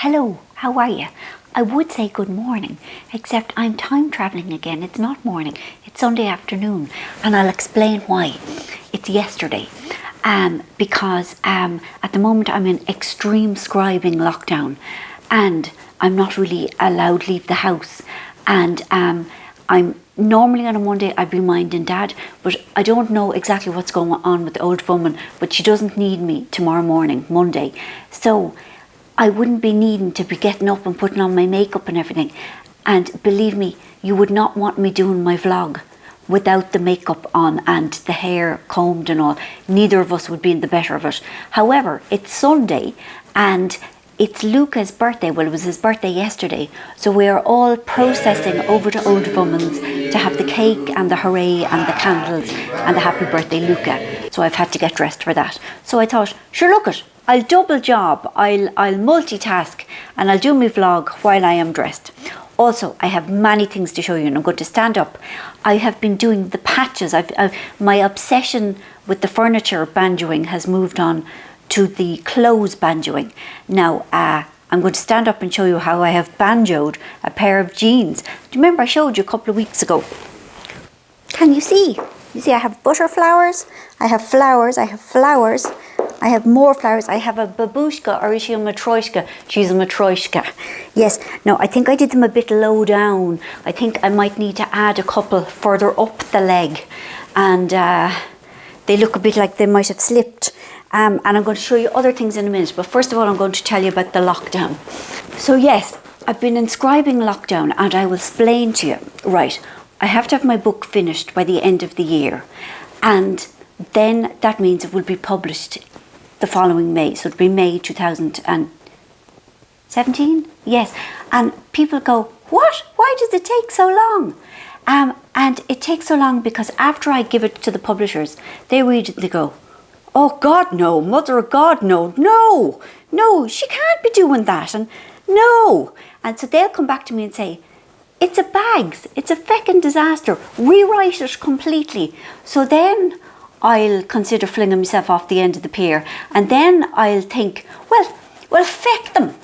Hello, how are you? I would say good morning, except I'm time travelling again. It's not morning, it's Sunday afternoon, and I'll explain why. It's yesterday. Because at the moment I'm in extreme scribing lockdown, and I'm not really allowed to leave the house. And I'm normally on a Monday I'd be minding Dad, but I don't know exactly what's going on with the old woman, but she doesn't need me tomorrow morning, Monday. So I wouldn't be needing to be getting up and putting on my makeup and everything. And believe me, you would not want me doing my vlog without the makeup on and the hair combed and all. Neither of us would be in the better of it. However, it's Sunday and it's Luca's birthday. Well, it was his birthday yesterday. So we are all processing over to Old Woman's to have the cake and the hooray and the candles and the happy birthday, Luca. So I've had to get dressed for that. So I thought, sure, look it, I'll double job, I'll multitask, and I'll do my vlog while I am dressed. Also, I have many things to show you, and I'm going to stand up. I have been doing the patches. My obsession with the furniture banjoing has moved on to the clothes banjoing. Now, I'm going to stand up and show you how I have banjoed a pair of jeans. Do you remember I showed you a couple of weeks ago? Can you see? You see I have butterflowers, I have flowers, I have flowers, I have more flowers. I have a babushka, or is she a matryoshka? She's a matryoshka. Yes. Now, I think I did them a bit low down. I think I might need to add a couple further up the leg. And they look a bit like they might have slipped. And I'm going to show you other things in a minute. But first of all, I'm going to tell you about the lockdown. So yes, I've been inscribing lockdown, and I will explain to you. Right, I have to have my book finished by the end of the year. And then that means it will be published the following May. So it'll be May 2017? Yes. And people go, what? Why does it take so long? And it takes so long because after I give it to the publishers, they read it and they go, oh God, no, Mother of God, no, she can't be doing that. And no. And so they'll come back to me and say, it's a bags, it's a feckin' disaster. Rewrite it completely. So then I'll consider flinging myself off the end of the pier, and then I'll think, well, feck them.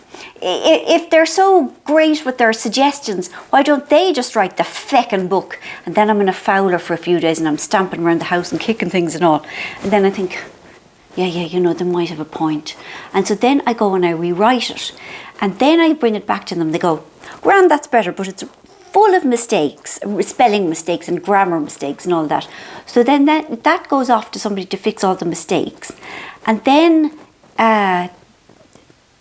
If they're so great with their suggestions, why don't they just write the feckin' book? And then I'm in a fowler for a few days, and I'm stamping around the house and kicking things and all. And then I think, yeah, you know, they might have a point. And so then I go and I rewrite it, and then I bring it back to them. They go, grand, that's better, but it's full of mistakes, spelling mistakes and grammar mistakes and all that. So then that goes off to somebody to fix all the mistakes. And then I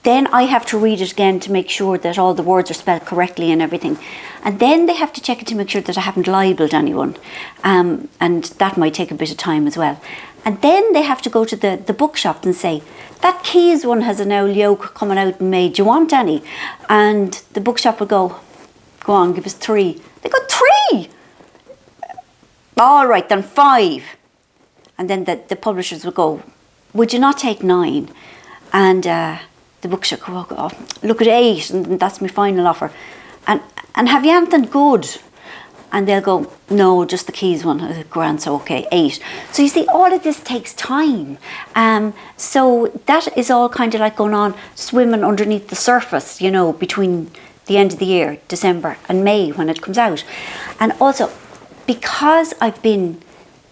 have to read it again to make sure that all the words are spelled correctly and everything. And then they have to check it to make sure that I haven't libelled anyone. And that might take a bit of time as well. And then they have to go to the bookshop and say, that Keys one has an old yoke coming out in May, do you want any? And the bookshop will go on, give us 3. They go, 3? All right, then 5. And then the publishers will go, would you not take 9? And the bookshop will go, oh, look at 8, and that's my final offer. And have you anything good? And they'll go, no, just the Keys one. Grant's okay, 8. So you see, all of this takes time. So that is all kind of like going on, swimming underneath the surface, you know, between the end of the year, December, and May when it comes out. And also, because I've been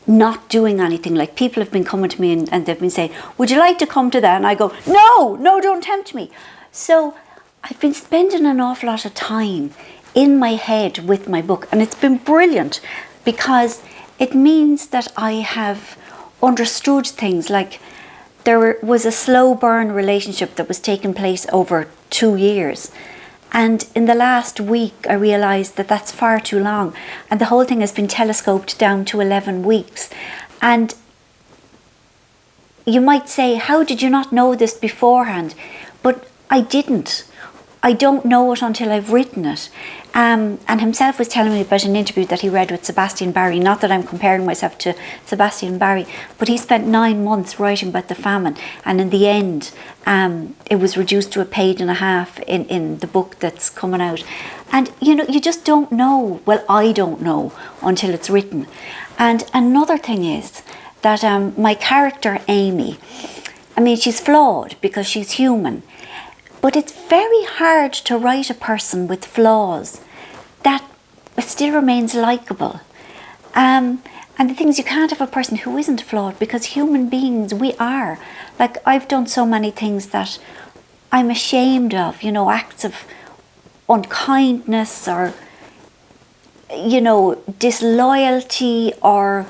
not doing anything, like people have been coming to me and they've been saying, would you like to come to that? And I go, no, don't tempt me. So I've been spending an awful lot of time in my head with my book, and it's been brilliant because it means that I have understood things. Like there was a slow burn relationship that was taking place over 2 years. And in the last week, I realised that that's far too long. And the whole thing has been telescoped down to 11 weeks. And you might say, how did you not know this beforehand? But I didn't. I don't know it until I've written it. And himself was telling me about an interview that he read with Sebastian Barry. Not that I'm comparing myself to Sebastian Barry, but he spent 9 months writing about the famine. And in the end, it was reduced to a page and a half in the book that's coming out. And, you know, you just don't know. Well, I don't know until it's written. And another thing is that my character, Amy, I mean, she's flawed because she's human. But it's very hard to write a person with flaws that still remains likeable. And the thing is, you can't have a person who isn't flawed, because human beings, we are. Like, I've done so many things that I'm ashamed of, you know, acts of unkindness or, you know, disloyalty or,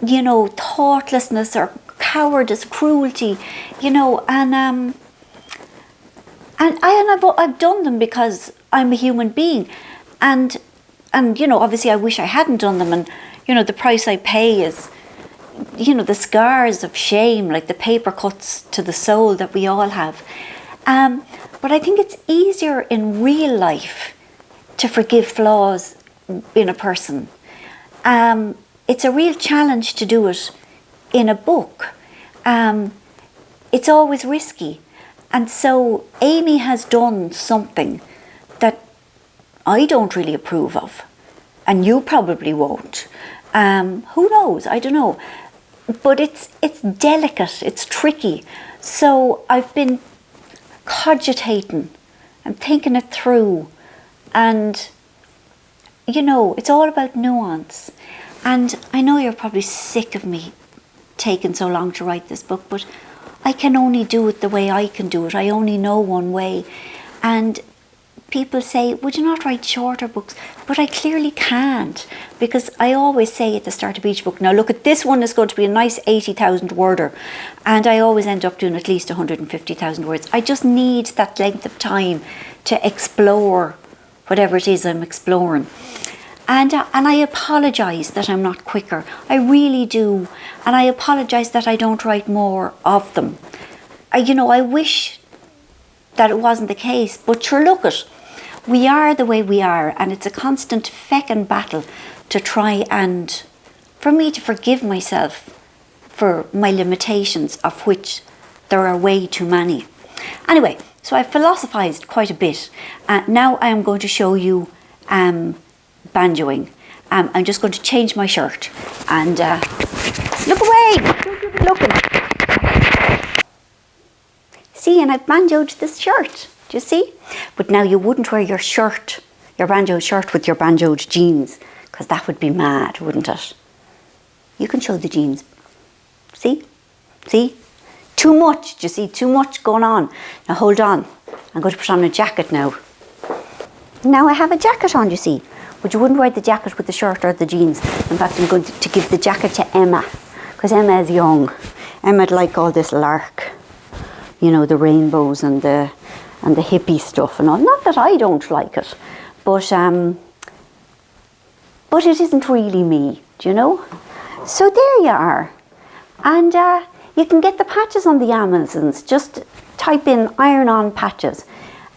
you know, thoughtlessness or cowardice, cruelty, you know, and I've done them because I'm a human being, and you know, obviously I wish I hadn't done them, and you know, the price I pay is, you know, the scars of shame, like the paper cuts to the soul that we all have. But I think it's easier in real life to forgive flaws in a person. It's a real challenge to do it in a book. It's always risky. And so Amy has done something that I don't really approve of, and you probably won't. Who knows? I don't know. But it's delicate, it's tricky. So I've been cogitating and thinking it through, and you know, it's all about nuance. And I know you're probably sick of me taking so long to write this book, but I can only do it the way I can do it. I only know one way. And people say, would you not write shorter books? But I clearly can't, because I always say at the start of each book, now look, at this one is going to be a nice 80,000 worder, and I always end up doing at least 150,000 words. I just need that length of time to explore whatever it is I'm exploring. And I apologise that I'm not quicker. I really do. And I apologise that I don't write more of them. You know, I wish that it wasn't the case. But sure, look it. We are the way we are. And it's a constant feckin' battle to try and, for me to forgive myself for my limitations, of which there are way too many. Anyway, so I've philosophised quite a bit. Now I am going to show you banjoing. I'm just going to change my shirt and look away! Don't be looking. See, and I've banjoed this shirt. Do you see? But now you wouldn't wear your shirt, your banjoed shirt with your banjoed jeans, because that would be mad, wouldn't it? You can show the jeans. See? See? Too much, do you see? Too much going on. Now hold on. I'm going to put on a jacket now. Now I have a jacket on, you see. But you wouldn't wear the jacket with the shirt or the jeans. In fact, I'm going to give the jacket to Emma, because Emma is young. Emma'd like all this lark, you know, the rainbows and the hippie stuff and all. Not that I don't like it, but it isn't really me, do you know? So there you are. And you can get the patches on the Amazons. Just type in iron-on patches,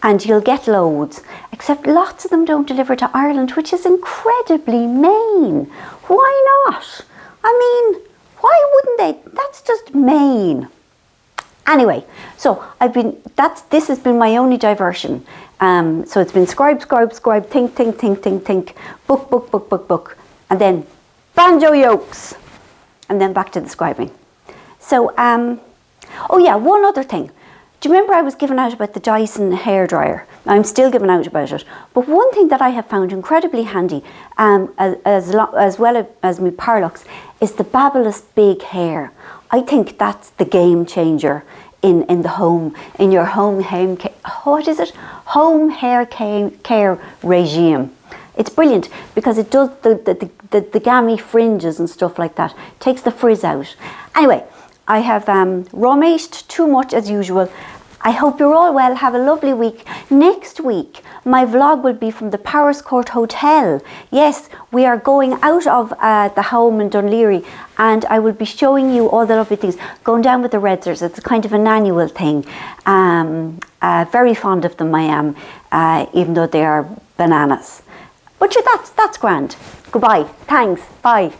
and you'll get loads, except lots of them don't deliver to Ireland, which is incredibly mean. Why not? I mean, why wouldn't they? That's just mean. Anyway, so this has been my only diversion. So it's been scribe, think, book, and then banjo yokes, and then back to the scribing. So, oh yeah, one other thing. Do you remember I was giving out about the Dyson hairdryer? I'm still giving out about it. But one thing that I have found incredibly handy, as well as my Parlux, is the Babyliss Big Hair. I think that's the game changer in the home, in your home hair care regime. It's brilliant because it does the gammy fringes and stuff like that. Takes the frizz out. Anyway, I have rummaged too much as usual. I hope you're all well. Have a lovely week. Next week, my vlog will be from the Powerscourt Hotel. Yes, we are going out of the home in Dunleary, and I will be showing you all the lovely things. Going down with the Redzers. It's kind of an annual thing. Very fond of them, I am, even though they are bananas. But sure, that's grand. Goodbye. Thanks. Bye.